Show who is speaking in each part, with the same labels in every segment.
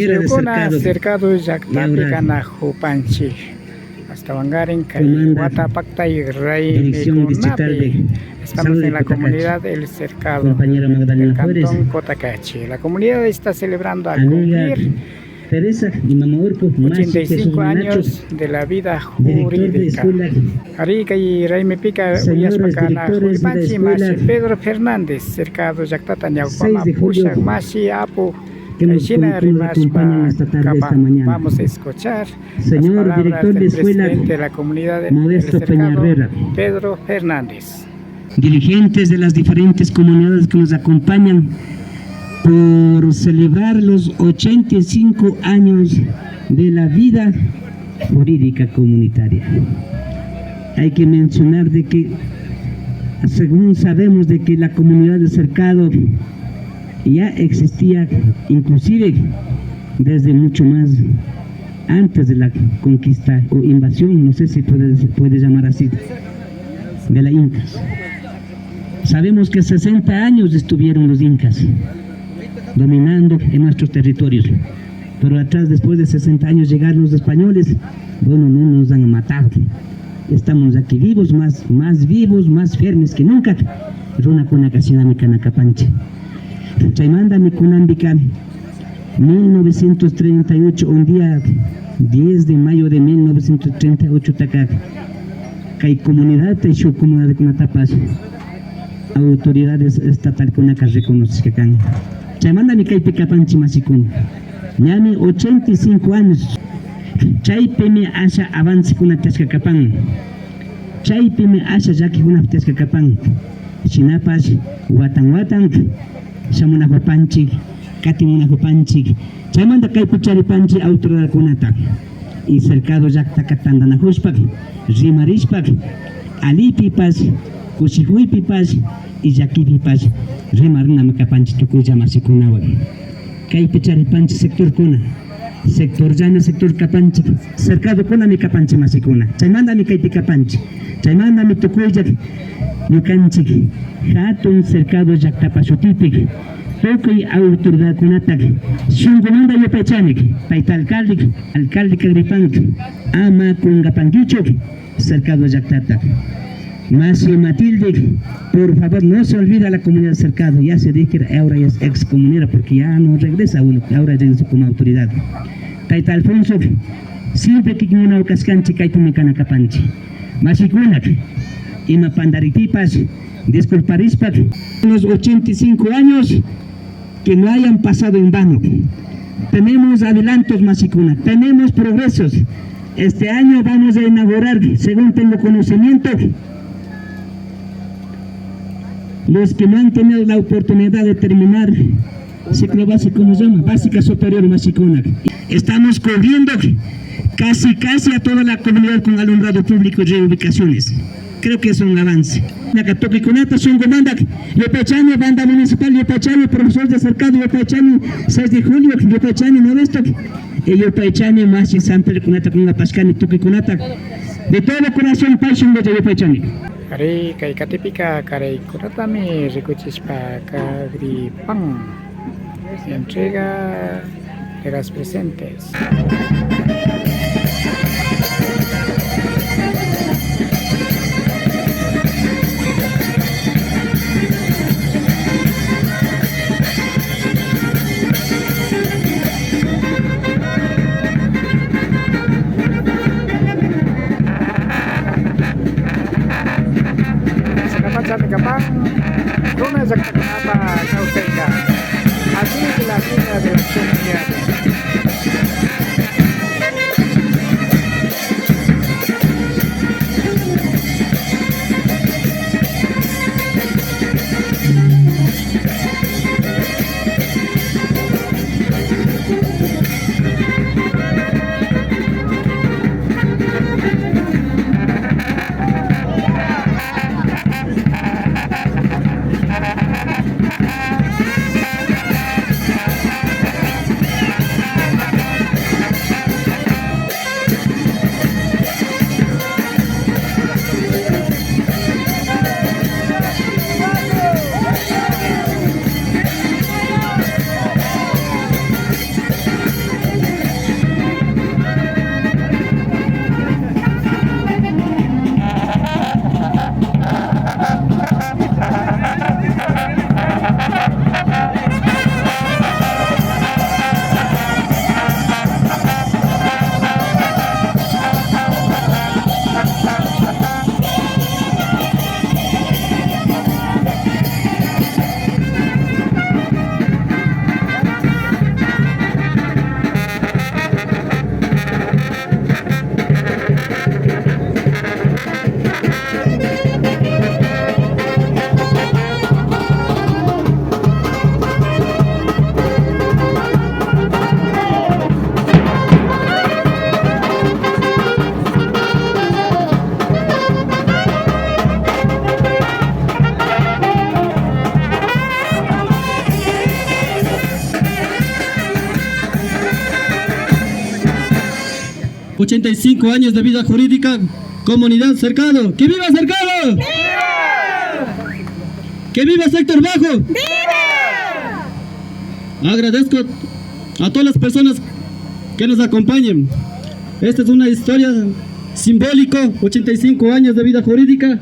Speaker 1: Yukuna cercado llaqtapika hupanchik hasta Wangarin Watapakta y Rey Mikunapi. Estamos en la comunidad El Cercado del cantón Cotacachi. La comunidad está celebrando al cumplir 85 años de la vida jurídica. Arica y Rey Mepica Uyaspacana Huipanchi Mashi Pedro Fernández Cercado Llaqtata Ñawpama Pusha Mashi Apu. Vamos a escuchar
Speaker 2: señor
Speaker 1: las
Speaker 2: director de escuela
Speaker 1: presidente de la comunidad de
Speaker 2: Modesto Peñarrera,
Speaker 1: Pedro Fernández.
Speaker 2: Dirigentes de las diferentes comunidades que nos acompañan por celebrar los 85 años de la vida jurídica comunitaria. Hay que mencionar de que, según sabemos, de que la comunidad de Cercado ya existía inclusive desde mucho más antes de la conquista o invasión, no sé si puede llamar así, de la incas. Sabemos que 60 años estuvieron los incas dominando en nuestros territorios, pero atrás, después de 60 años, llegaron los españoles. Bueno, no nos han matado, estamos aquí vivos, más vivos, más firmes que nunca. Runa kuna kasinami kanakapanche. Chaimanda Mikunambika, 1938, un día 10 de mayo de 1938, hay comunidad de comunidad de Kunatapas, autoridades estatales Kunakas reconocen que can. Chaimanda Mikaipicapanchi Masikun, Ñami 85 años, Chaipeme Asha avance Kunatasca Capan, Chaipeme Asha Jaki Kunatasca Capan, Chinapas, Watan. Samuna Hupanchik, Katimuna Hupanchik, Chamanda Kaipuchari Panchi, autoridad Kunata, y Cercado Yakta Katandana Huspak, Rimarishpak, Alipipas, Kushihuipipas, y Yakipipas, Rimaruna Makapanchi, Tukuya Masikunawa, Kaipuchari Panchi, sector Kuna, sector Llano, sector Kapanchi, Cercado Kuna mi Kapanchi Masikuna, Chaimanda mi Kaipikapanchi, Chaimanda mi Tukuya. Yukanchik, Hatun Cercado Yaktapashutipik, Toki autoridad Kunatak, Shungumanda Yopachanik, Paita alcalde Kagripank, Ama Kungapanguichok, Cercado Yaktata. Masio Matilde, por favor, no se olvida la comunidad Cercado, ya se dice que ahora es ex comunera porque ya no regresa uno, ahora regresa como autoridad. Taita Alfonso, siempre que una ocascanchi Kaitumikanacapanchi, Masikunak. Ima Pandaritipas, disculparispas, los 85 años que no hayan pasado en vano. Tenemos adelantos, Masikuna, tenemos progresos. Este año vamos a inaugurar, según tengo conocimiento, los que no han tenido la oportunidad de terminar ciclo básico, ¿cómo se llama? Básica superior, Masikuna. Estamos cubriendo casi a toda la comunidad con alumbrado público y reubicaciones. Creo que es un avance. Nakatoki Kunata, Sungomanda, Yopachani, banda municipal, Yopachani, profesor de Cercado, Yopachani, 6 de julio, Yopachani, Modesto, y Yopachani, más y Sample Kunata, Kunga Pascani, Tuki Kunata, de todo corazón, pasión de Yopachani.
Speaker 1: Kari, Kaikatipika, Kari Kunatami, Rikuchispa, Kagripang, entrega de las presentes. Kapang, Runa Zakatapa, Kauseka, así que la vida de la comunidad.
Speaker 3: 85 años de vida jurídica, comunidad Cercado. ¡Que viva Cercado! ¡Viva! ¡Que viva Sector Bajo! ¡Viva! Agradezco a todas las personas que nos acompañen. Esta es una historia simbólica, 85 años de vida jurídica,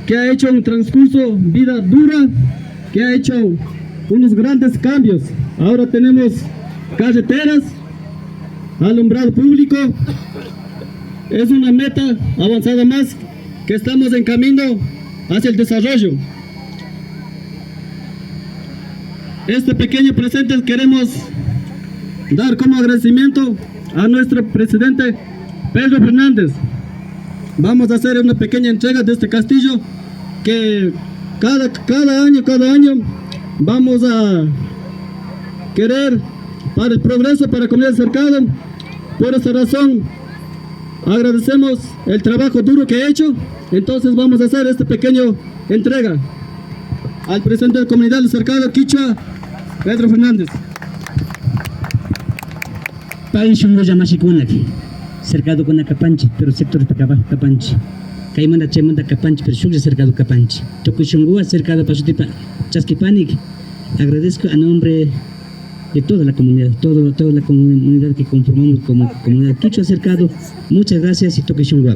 Speaker 3: que ha hecho un transcurso, vida dura, que ha hecho unos grandes cambios. Ahora tenemos carreteras, alumbrado público. Es una meta avanzada más que estamos en camino hacia el desarrollo. Este pequeño presente queremos dar como agradecimiento a nuestro presidente Pedro Fernández. Vamos a hacer una pequeña entrega de este castillo que cada año vamos a querer para el progreso, para la comunidad Cercado. Por esa razón agradecemos el trabajo duro que he hecho. Entonces vamos a hacer esta pequeña entrega al presidente de la comunidad del Cercado Quichua, Pedro Fernández.
Speaker 2: Paishungo Yamashikunak, Cercado con Capanchi, pero sector Capanchi. Caimanda Chemanda Capanchi, pero Shugre Cercado Capanchi. Tokushungua Cercado Pasutipa Chasquipanic. Agradezco a nombre de toda la comunidad, toda la comunidad que conformamos como comunidad Quichua Cercado. Muchas gracias y Tokushungua.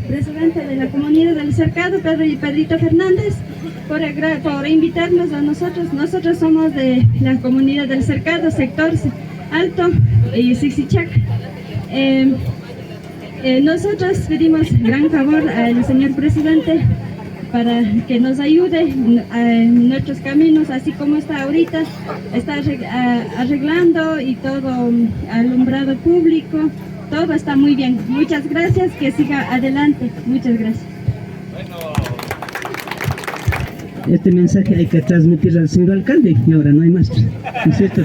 Speaker 4: Presidente de la comunidad del Cercado, Pedrito Fernández, por invitarnos a nosotros. Nosotros somos de la comunidad del Cercado, sector Alto y Sixichac. Nosotros pedimos gran favor al señor presidente para que nos ayude en nuestros caminos, así como está ahorita, está arreglando y todo alumbrado público, todo está muy bien. Muchas gracias, que siga adelante. Muchas gracias.
Speaker 2: Este mensaje hay que transmitir al señor alcalde y ahora no hay más, ¿no es cierto?